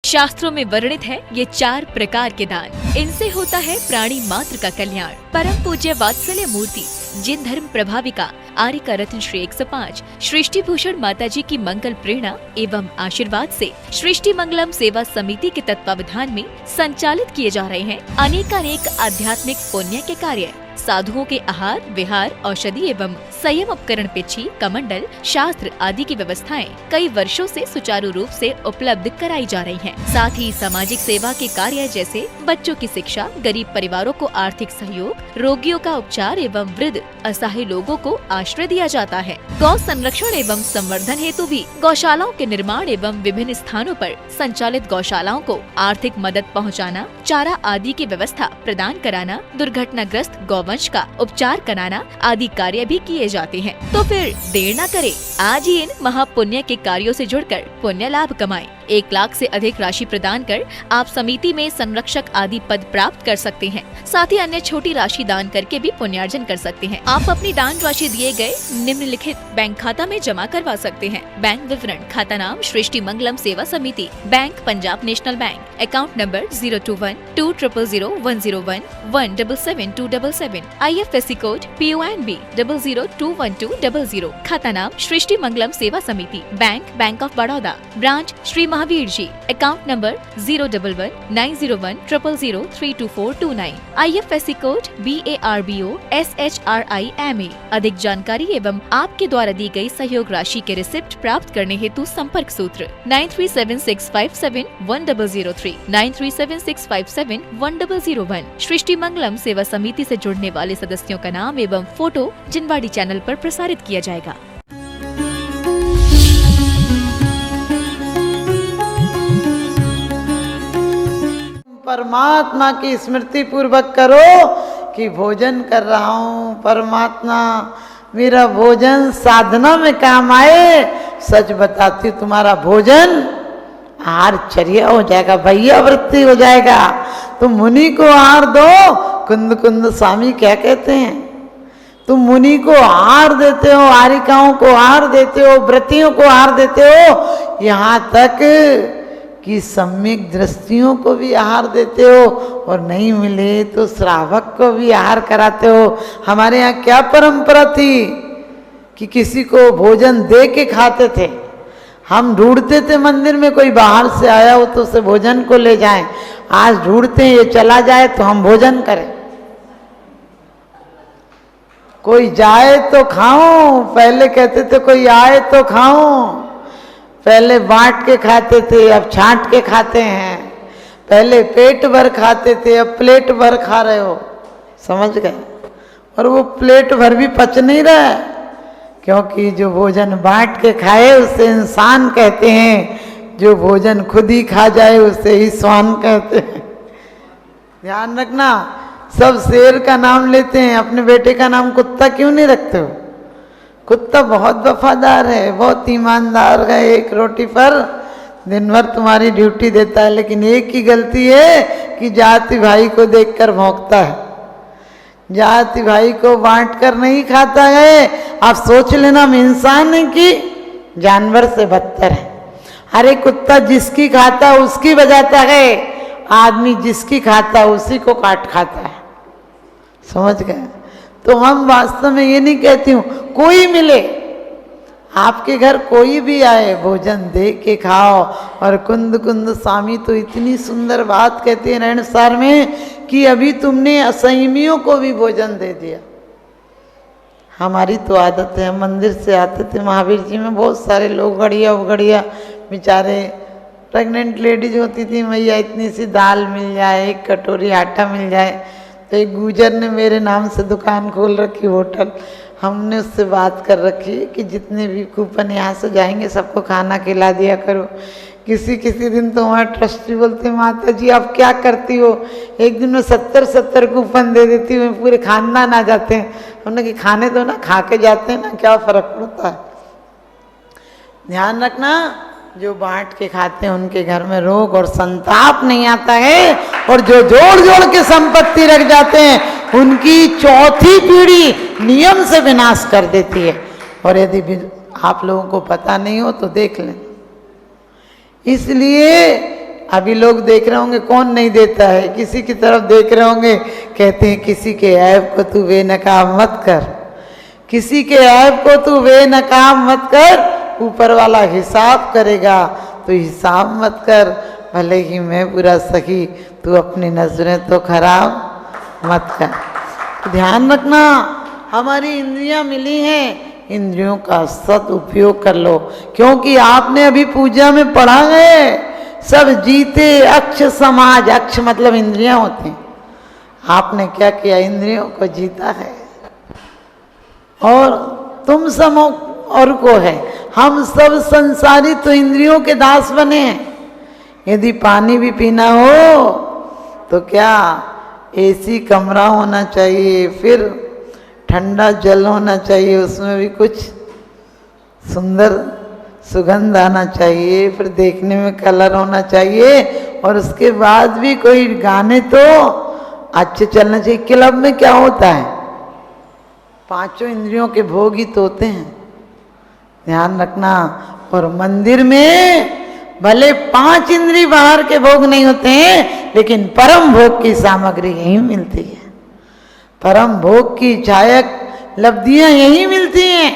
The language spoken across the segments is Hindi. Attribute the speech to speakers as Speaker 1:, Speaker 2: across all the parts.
Speaker 1: शास्त्रों में वर्णित है ये 4 प्रकार के दान। इनसे होता है प्राणी मात्र का कल्याण। परम पूज्य वात्सल्य मूर्ति जिन धर्म प्रभाविका आर्य का रत्न श्री 105 सृष्टि भूषण माता जी की मंगल प्रेरणा एवं आशीर्वाद से सृष्टि मंगलम सेवा समिति के तत्वावधान में संचालित किए जा रहे हैं अनेकानेक आध्यात्मिक पुण्य के कार्य। साधुओं के आहार विहार औषधि एवं संयम उपकरण पिछी कमंडल शास्त्र आदि की व्यवस्थाएं कई वर्षों से सुचारू रूप से उपलब्ध कराई जा रही हैं। साथ ही सामाजिक सेवा के कार्य जैसे बच्चों की शिक्षा, गरीब परिवारों को आर्थिक सहयोग, रोगियों का उपचार एवं वृद्ध असहाय लोगों को आश्रय दिया जाता है। गौ संरक्षण एवं संवर्धन हेतु भी गौशालाओं के निर्माण एवं विभिन्न स्थानों पर संचालित गौशालाओं को आर्थिक मदद पहुँचाना, चारा आदि की व्यवस्था प्रदान कराना, दुर्घटनाग्रस्त गौवंश का उपचार कराना आदि कार्य भी किए जाते हैं। तो फिर देर न करें, आज ही इन महापुण्य के कार्यों से जुड़कर पुण्य लाभ कमाएं। 1 लाख से अधिक राशि प्रदान कर आप समिति में संरक्षक आदि पद प्राप्त कर सकते हैं। साथ ही अन्य छोटी राशि दान करके भी पुण्यार्जन कर सकते हैं। आप अपनी दान राशि दिए गए निम्नलिखित बैंक खाता में जमा करवा सकते हैं। बैंक विवरण: खाता नाम Srishti Mangalam Seva Samiti, bank Punjab national bank, account number 021-200101777277, IFSC code PONB 0021200। खाता नाम Srishti Mangalam Seva Samiti, bank of Baroda, branch Shri Mahavir ji, account number 011901000032429, IFSC code BARBO SHRIMA। अधिक जानकारी एवं आपके द्वारा दी गई सहयोग राशि के रिसिप्ट प्राप्त करने हेतु संपर्क सूत्र 9376571003, 9376571001। सृष्टि मंगलम सेवा समिति से जुड़ने वाले सदस्यों का नाम एवं फोटो जिनवाड़ी चैनल पर प्रसारित किया जाएगा।
Speaker 2: परमात्मा की स्मृति पूर्वक करो कि भोजन कर रहा हूँ, परमात्मा मेरा भोजन साधना में काम आए। सच बताती हूँ, तुम्हारा भोजन आहारचर्या हो जाएगा, भैया वृत्ति हो जाएगा। तुम मुनि को आहार दो, कुंद कुंद स्वामी क्या कहते हैं, तुम मुनि को आहार देते हो, आरिकाओं को आहार देते हो, व्रतियों को आहार देते हो, यहाँ तक कि सम्यक दृष्टियों को भी आहार देते हो, और नहीं मिले तो श्रावक को भी आहार कराते हो। हमारे यहाँ क्या परंपरा थी कि किसी को भोजन दे के खाते थे। हम ढूंढते थे मंदिर में कोई बाहर से आया हो तो उसे भोजन को ले जाएं। आज ढूंढते हैं ये चला जाए तो हम भोजन करें। कोई जाए तो खाओ, पहले कहते थे कोई आए तो खाओ। पहले बांट के खाते थे, अब छांट के खाते हैं। पहले पेट भर खाते थे, अब प्लेट भर खा रहे हो। समझ गए? और वो प्लेट भर भी पच नहीं रहा है, क्योंकि जो भोजन बांट के खाए उसे इंसान कहते हैं, जो भोजन खुद ही खा जाए उसे ही स्वान कहते हैं। ध्यान रखना, सब शेर का नाम लेते हैं, अपने बेटे का नाम कुत्ता क्यों नहीं रखते हो? कुत्ता बहुत वफादार है, बहुत ईमानदार है, एक रोटी पर दिन भर तुम्हारी ड्यूटी देता है। लेकिन एक ही गलती है कि जाति भाई को देखकर भौंकता है, जाति भाई को बांट कर नहीं खाता है। आप सोच लेना, हम इंसान है कि जानवर से बदतर है। अरे कुत्ता जिसकी खाता उसकी बजाता है, आदमी जिसकी खाता उसी को काट खाता है। समझ गए? तो हम वास्तव में ये नहीं कहती हूँ कोई मिले, आपके घर कोई भी आए भोजन दे के खाओ। और कुंद कुंद स्वामी तो इतनी सुंदर बात कहते हैं रहनसार में कि अभी तुमने असंयमियों को भी भोजन दे दिया। हमारी तो आदत है, हम मंदिर से आते थे महावीर जी में, बहुत सारे लोग गड़िया उगड़िया बेचारे प्रेग्नेंट लेडीज होती थी, मैया इतनी सी दाल मिल जाए, एक कटोरी आटा मिल जाए। तो एक गुजर ने मेरे नाम से दुकान खोल रखी, होटल। हमने उससे बात कर रखी कि जितने भी कूपन यहाँ से जाएंगे सबको खाना खिला दिया करो। किसी किसी दिन तो वहाँ ट्रस्टी बोलते, माता जी आप क्या करती हो, एक दिन में 70 कूपन दे देती हूँ, पूरे खानदान आ जाते हैं। हमने कि खाने दो ना, खा के जाते हैं ना, क्या फर्क पड़ता है। ध्यान रखना, जो बांट के खाते हैं उनके घर में रोग और संताप नहीं आता है, और जो जोड़ जोड़ के संपत्ति रख जाते हैं उनकी चौथी पीढ़ी नियम से विनाश कर देती है। और यदि आप लोगों को पता नहीं हो तो देख लें। इसलिए अभी लोग देख रहे होंगे कौन नहीं देता है, किसी की तरफ देख रहे होंगे, कहते हैं किसी के ऐब को तू बेनकाब मत कर, किसी के ऐब को तू बेनकाब मत कर, ऊपर वाला हिसाब करेगा, तो हिसाब मत कर, भले ही मैं बुरा सही, तू अपनी नजरें तो खराब मत कर। तो ध्यान रखना, हमारी इंद्रियां मिली हैं, इंद्रियों का सदुपयोग कर लो, क्योंकि आपने अभी पूजा में पढ़ा है, सब जीते अक्ष समाज, अक्ष मतलब इंद्रियां होती हैं। आपने क्या किया, इंद्रियों को जीता है, और तुम सब और को है, हम सब संसारी तो इंद्रियों के दास बने हैं। यदि पानी भी पीना हो तो क्या एसी कमरा होना चाहिए, फिर ठंडा जल होना चाहिए, उसमें भी कुछ सुंदर सुगंध आना चाहिए, फिर देखने में कलर होना चाहिए, और उसके बाद भी कोई गाने तो अच्छे चलना चाहिए। क्लब में क्या होता है, पांचों इंद्रियों के भोग ही तो होते हैं, ध्यान रखना। और मंदिर में भले 5 इंद्रिय बाहर के भोग नहीं होते हैं, लेकिन परम भोग की सामग्री यही मिलती है, परम भोग की छायक लब्धियां यही मिलती हैं।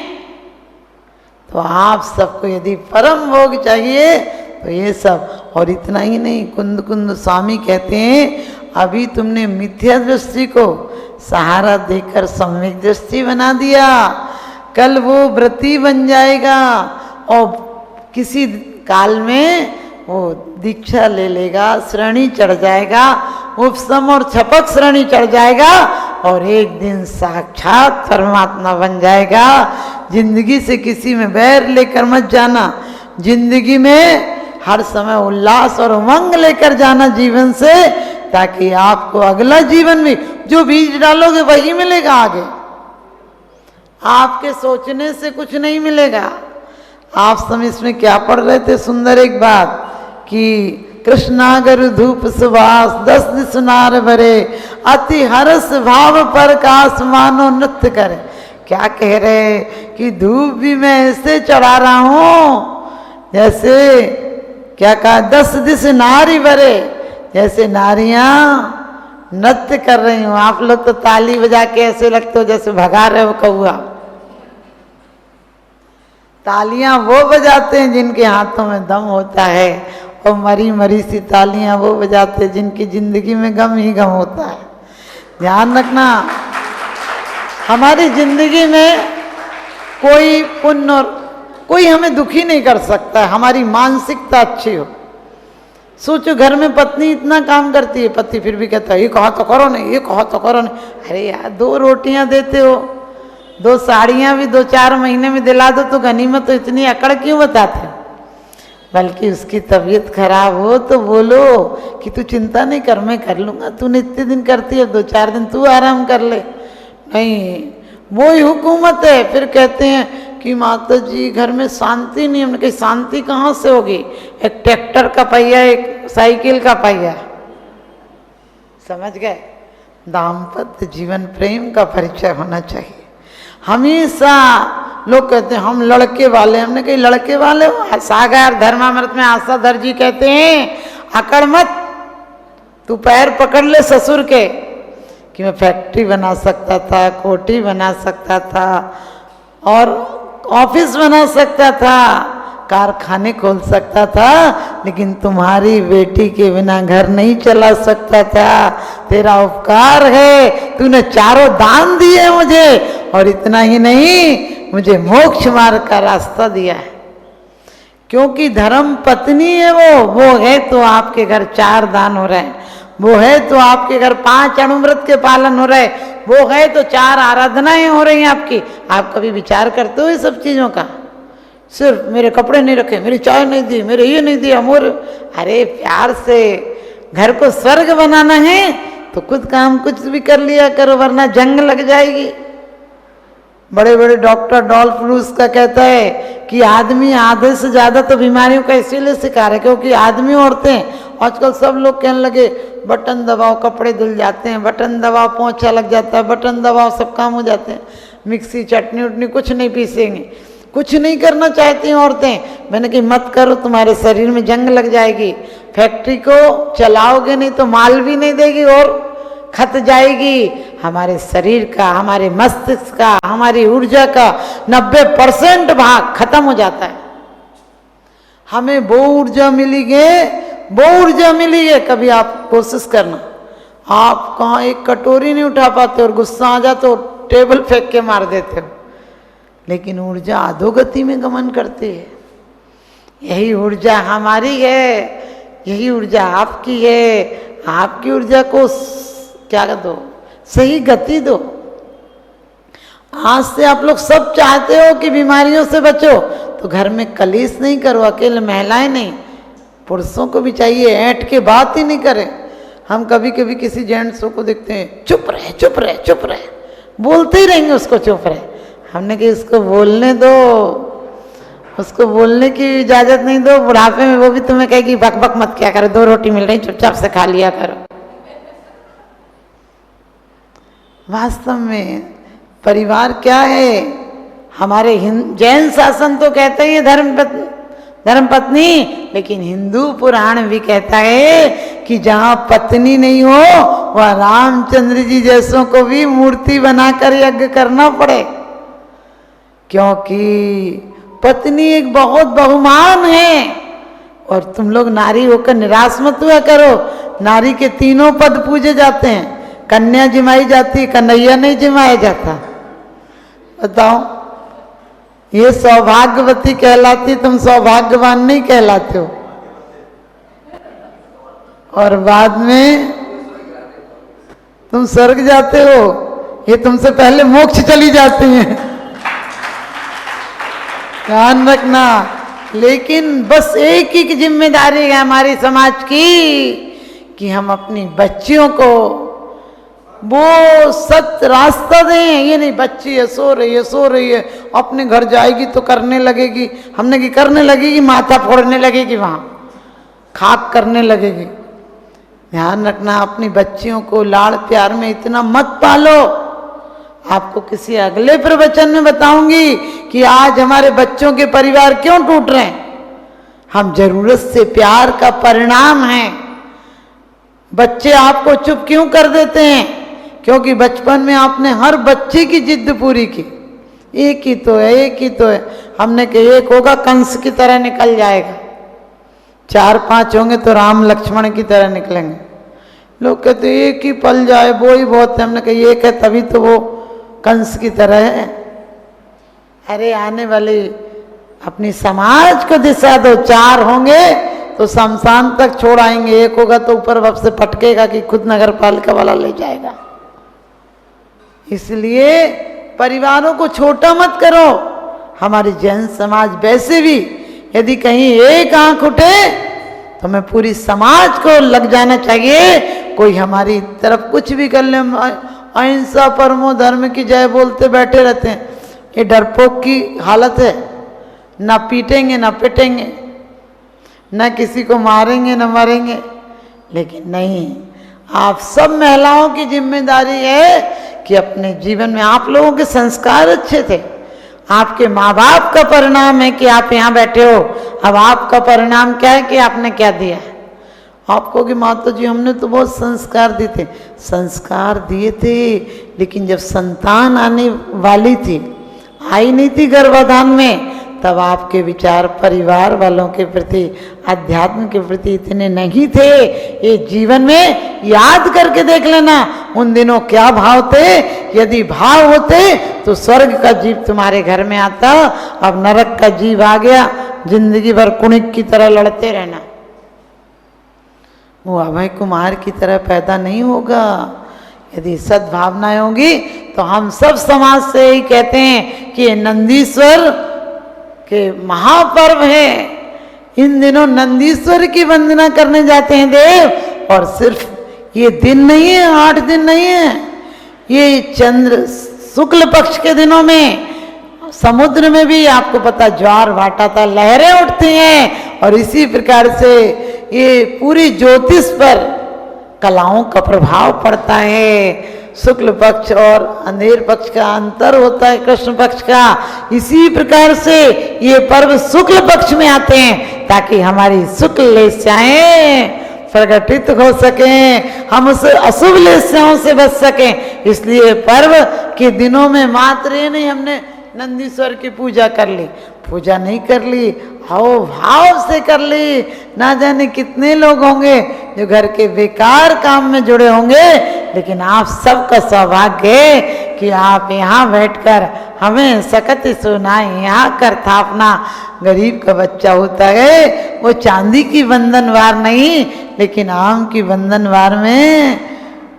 Speaker 2: तो आप सबको यदि परम भोग चाहिए तो ये सब, और इतना ही नहीं, कुंद कुंद स्वामी कहते हैं अभी तुमने मिथ्या दृष्टि को सहारा देकर सम्यक दृष्टि बना दिया, कल वो व्रती बन जाएगा, और किसी काल में वो दीक्षा ले लेगा, श्रेणी चढ़ जाएगा, उपसम और छपक श्रेणी चढ़ जाएगा, और एक दिन साक्षात परमात्मा बन जाएगा। जिंदगी से किसी में बैर लेकर मत जाना, जिंदगी में हर समय उल्लास और उमंग लेकर जाना जीवन से, ताकि आपको अगला जीवन भी जो बीज डालोगे वही मिलेगा आगे, आपके सोचने से कुछ नहीं मिलेगा। आप सब इसमें क्या पढ़ रहे थे, सुंदर एक बात कि कृष्णागर धूप सुवास 10 दिस नार भरे, अति हर्ष भाव पर काश मानो नृत्य करे। क्या कह रहे कि धूप भी मैं ऐसे चढ़ा रहा हूं जैसे, क्या कहा, 10 दिस नारी भरे, जैसे नारियां नृत्य कर रही हूं। आप लोग तो ताली बजा के ऐसे लगते हो जैसे भगा रहे हो कौआ। तालियां वो बजाते हैं जिनके हाथों में दम होता है, और मरी मरी सी तालियां वो बजाते हैं जिनकी जिंदगी में गम ही गम होता है। ध्यान रखना, हमारी जिंदगी में कोई पुण्य और कोई हमें दुखी नहीं कर सकता है, हमारी मानसिकता अच्छी हो। सोचो घर में पत्नी इतना काम करती है, पति फिर भी कहता है ये कहा तो करो नहीं, ये कहा तो करो नहीं। अरे यार 2 रोटियां देते हो, 2 साड़ियां भी 2-4 महीने में दिला दो तो गनीमत, तो इतनी अकड़ क्यों बताते हो? बल्कि उसकी तबीयत खराब हो तो बोलो कि तू चिंता नहीं कर, मैं कर लूँगा, तूने इतने दिन करती है, 2-4 दिन तू आराम कर ले। नहीं, वो ही हुकूमत है। फिर कहते हैं कि माता जी घर में शांति नहीं। हमने कही शांति कहाँ से होगी, एक ट्रैक्टर का पहिया, एक साइकिल का पहिया, समझ गए? दाम्पत्य जीवन प्रेम का परिचय होना चाहिए। हमेशा लोग कहते हैं हम लड़के वाले, हमने कही लड़के वाले हो? सागर धर्मामृत में आशा दर्जी कहते हैं अकड़ मत, तू पैर पकड़ ले ससुर के, कि मैं फैक्ट्री बना सकता था, कोठी बना सकता था, और ऑफिस बना सकता था, कारखाने खोल सकता था, लेकिन तुम्हारी बेटी के बिना घर नहीं चला सकता था। तेरा उपकार है, तूने 4 दान दिए मुझे, और इतना ही नहीं मुझे मोक्ष मार्ग का रास्ता दिया है। क्योंकि धर्म पत्नी है वो है तो आपके घर 4 दान हो रहे हैं, वो है तो आपके घर 5 अणुव्रत के पालन हो रहे, वो है तो 4 आराधनाएं हो रही हैं आपकी। आप कभी विचार करते हो ये सब चीज़ों का? सिर्फ मेरे कपड़े नहीं रखे, मेरी चाय नहीं दी, मेरे ये नहीं दिया, मोर। अरे प्यार से घर को स्वर्ग बनाना है तो खुद काम कुछ भी कर लिया करो, वरना जंग लग जाएगी। बड़े बड़े डॉक्टर डॉल्फ रूस का कहता है कि आदमी आधे से ज़्यादा तो बीमारियों का इसीलिए शिकार है क्योंकि आदमी औरतें आजकल सब लोग कहने लगे बटन दबाओ कपड़े धुल जाते हैं, बटन दबाओ पोंछा लग जाता है, बटन दबाओ सब काम हो जाते हैं। मिक्सी चटनी उटनी कुछ नहीं पीसेंगे, कुछ नहीं करना चाहती हैं औरतें। मैंने कही मत करो, तुम्हारे शरीर में जंग लग जाएगी। फैक्ट्री को चलाओगे नहीं तो माल भी नहीं देगी और खत जाएगी। हमारे शरीर का, हमारे मस्तिष्क का, हमारी ऊर्जा का 90% भाग खत्म हो जाता है। हमें वो ऊर्जा मिली है। कभी आप कोशिश करना, आप कहाँ एक कटोरी नहीं उठा पाते और गुस्सा आ जाते हो टेबल फेंक के मार देते हो, लेकिन ऊर्जा अधोगति में गमन करती है। यही ऊर्जा हमारी है, यही ऊर्जा आपकी है। आपकी ऊर्जा को क्या दो, सही गति दो। आज से आप लोग सब चाहते हो कि बीमारियों से बचो, तो घर में कलेश नहीं करो, अकेले महिलाएं नहीं, पुरुषों को भी चाहिए ऐंठ के बात ही नहीं करें। हम कभी कभी किसी जेंट्सों को देखते हैं, चुप रहे, बोलते ही रहेंगे उसको, चुप रहे। हमने कहा इसको बोलने दो, उसको बोलने की इजाजत नहीं दो। बुढ़ापे में वो भी तुम्हें कहेगी बक बक मत क्या करो, 2 रोटी मिल रही चुपचाप से खा लिया करो। वास्तव में परिवार क्या है? हमारे जैन शासन तो कहते हैं धर्म पत्नी, लेकिन हिंदू पुराण भी कहता है कि जहां पत्नी नहीं हो वह रामचंद्र जी जैसों को भी मूर्ति बनाकर यज्ञ करना पड़े, क्योंकि पत्नी एक बहुत बहुमान है। और तुम लोग नारी होकर निराश मत हुआ करो। नारी के 3 पद पूजे जाते हैं, कन्या जिमाई जाती, कन्हैया नहीं जिमाया जाता। बताओ, ये सौभाग्यवती कहलाती, तुम सौभाग्यवान नहीं कहलाते हो। और बाद में तुम स्वर्ग जाते हो, ये तुमसे पहले मोक्ष चली जाती हैं। ध्यान रखना। लेकिन बस एक ही जिम्मेदारी है हमारी समाज की कि हम अपनी बच्चियों को वो सत्य रास्ता दें। ये नहीं बच्ची है सो रही है, अपने घर जाएगी तो करने लगेगी, हमने की करने लगेगी, माथा फोड़ने लगेगी, वहां खाक करने लगेगी। ध्यान रखना, अपनी बच्चियों को लाड़ प्यार में इतना मत पालो। आपको किसी अगले प्रवचन में बताऊंगी कि आज हमारे बच्चों के परिवार क्यों टूट रहे हैं। हम जरूरत से प्यार का परिणाम हैं। बच्चे आपको चुप क्यों कर देते हैं? क्योंकि बचपन में आपने हर बच्चे की जिद पूरी की। एक ही तो है। हमने कहा एक होगा कंस की तरह निकल जाएगा, 4-5 होंगे तो राम लक्ष्मण की तरह निकलेंगे। लोग कहते एक ही पल जाए वो ही बहुत है। हमने कहा एक है तभी तो वो कंस की तरह है। अरे आने वाले अपनी समाज को दिशा दो। 4 होंगे तो शमशान तक छोड़ आएंगे, एक होगा तो ऊपर वक्त से पटकेगा कि खुद नगर पालिका वाला ले जाएगा। इसलिए परिवारों को छोटा मत करो। हमारी जैन समाज वैसे भी यदि कहीं एक आंख उठे तो हमें पूरी समाज को लग जाना चाहिए। कोई हमारी तरफ कुछ भी कर ले, अहिंसा परमो धर्म की जय बोलते बैठे रहते हैं। ये डरपोक की हालत है। ना पीटेंगे ना पिटेंगे, ना किसी को मारेंगे ना मरेंगे। लेकिन नहीं, आप सब महिलाओं की जिम्मेदारी है कि अपने जीवन में आप लोगों के संस्कार अच्छे थे। आपके माँ बाप का परिणाम है कि आप यहाँ बैठे हो। अब आपका परिणाम क्या है कि आपने क्या दिया है। आपको कि माता जी हमने तो बहुत संस्कार दिए थे। संस्कार दिए थे, लेकिन जब संतान आने वाली थी, आई नहीं थी गर्भाधान में, तब आपके विचार परिवार वालों के प्रति, अध्यात्म के प्रति इतने नहीं थे। ये जीवन में याद करके देख लेना उन दिनों क्या भाव थे। यदि भाव होते तो स्वर्ग का जीव तुम्हारे घर में आता। अब नरक का जीव आ गया, जिंदगी भर कुणिक की तरह लड़ते रहना। वो अभय कुमार की तरह पैदा नहीं होगा। यदि सद्भावनाएं होंगी तो हम सब समाज से यही कहते हैं कि ये नंदीश्वर के महापर्व है। इन दिनों नंदीश्वर की वंदना करने जाते हैं देव। और सिर्फ ये दिन नहीं है, 8 दिन नहीं है, ये चंद्र शुक्ल पक्ष के दिनों में समुद्र में भी आपको पता ज्वार भाटा था, लहरें उठती हैं। और इसी प्रकार से ये पूरी ज्योतिष पर कलाओं का प्रभाव पड़ता है। शुक्ल पक्ष और अंधेर पक्ष का अंतर होता है कृष्ण पक्ष का। इसी प्रकार से ये पर्व शुक्ल पक्ष में आते हैं, ताकि हमारी सुख लेस्याएं प्रकटित हो सकें, हम उस अशुभ लेस्याओं से बच सकें। इसलिए पर्व के दिनों में मात्र ये नहीं हमने नंदीश्वर की पूजा कर ली, पूजा नहीं कर ली, हाव भाव से कर ली। ना जाने कितने लोग होंगे जो घर के बेकार काम में जुड़े होंगे, लेकिन आप सबका सौभाग्य है कि आप यहाँ बैठकर हमें सकत सुनाए। यहाँ कर था अपना गरीब का बच्चा होता है, वो चांदी की बंधनवार नहीं, लेकिन आम की बंधनवार में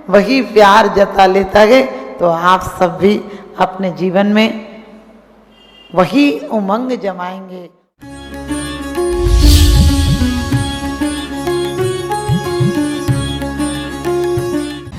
Speaker 2: वही प्यार जता लेता है। तो आप सब भी अपने जीवन में वही उमंग जमाएंगे।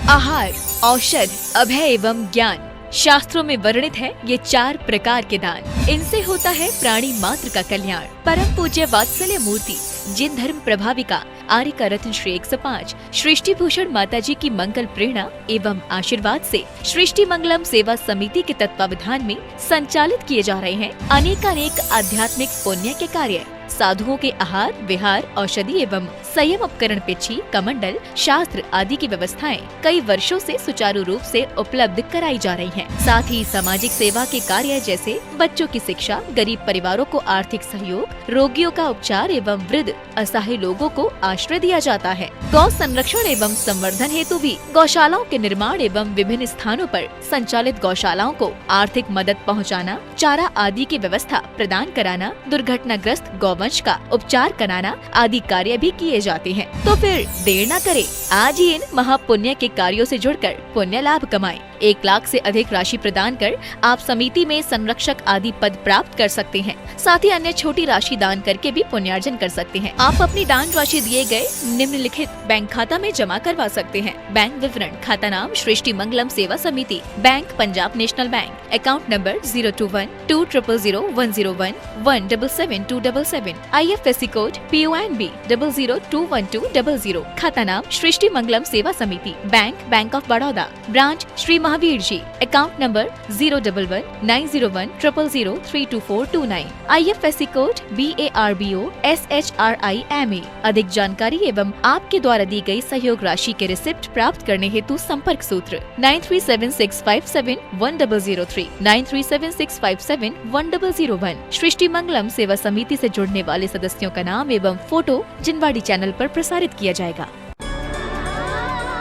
Speaker 1: आहार, औषध, अभय एवं ज्ञान शास्त्रों में वर्णित है ये 4 प्रकार के दान। इनसे होता है प्राणी मात्र का कल्याण। परम पूज्य वात्सल्य मूर्ति जिन धर्म प्रभाविका आर्यका रत्न श्री 105 सृष्टि भूषण माता जी की मंगल प्रेरणा एवं आशीर्वाद से सृष्टि मंगलम सेवा समिति के तत्वावधान में संचालित किए जा रहे हैं अनेकानेक आध्यात्मिक पुण्य के कार्य। साधुओं के आहार, विहार, औषधि एवं संयम उपकरण, पिछी, कमंडल, शास्त्र आदि की व्यवस्थाएं कई वर्षों से सुचारू रूप से उपलब्ध कराई जा रही हैं। साथ ही सामाजिक सेवा के कार्य जैसे बच्चों की शिक्षा, गरीब परिवारों को आर्थिक सहयोग, रोगियों का उपचार एवं वृद्ध असहाय लोगों को आश्रय दिया जाता है। गौ संरक्षण एवं संवर्धन हेतु भी गौशालाओं के निर्माण एवं विभिन्न स्थानों पर संचालित गौशालाओं को आर्थिक मदद पहुँचाना, चारा आदि की व्यवस्था प्रदान कराना, दुर्घटनाग्रस्त गौवंश का उपचार कराना आदि कार्य भी किए जाते हैं। तो फिर देर न करें, आज ही इन महापुण्य के कार्यों से जुड़कर पुण्य लाभ कमाएं। 1 लाख से अधिक राशि प्रदान कर आप समिति में संरक्षक आदि पद प्राप्त कर सकते हैं। साथ ही अन्य छोटी राशि दान करके भी पुण्यार्जन कर सकते हैं। आप अपनी दान राशि दिए गए निम्नलिखित बैंक खाता में जमा करवा सकते हैं। बैंक विवरण: खाता नाम Srishti Mangalam Seva Samiti, bank Punjab national bank, account number 021-2001-177-277, IFSC code PONB 0021200। खाता नाम Srishti Mangalam Seva Samiti, bank of Baroda, branch Shri Mahavir ji, account number 011-901-000-32429, IFSC code BARBO SHRIMA। अधिक जानकारी एवं आपके द्वारा दी गई सहयोग राशि के रिसिप्ट प्राप्त करने हेतु संपर्क सूत्र 9376571003, 9376571001। सृष्टि मंगलम सेवा समिति से जुड़ने वाले सदस्यों का नाम एवं फोटो जिनवाड़ी चैनल पर प्रसारित किया जाएगा।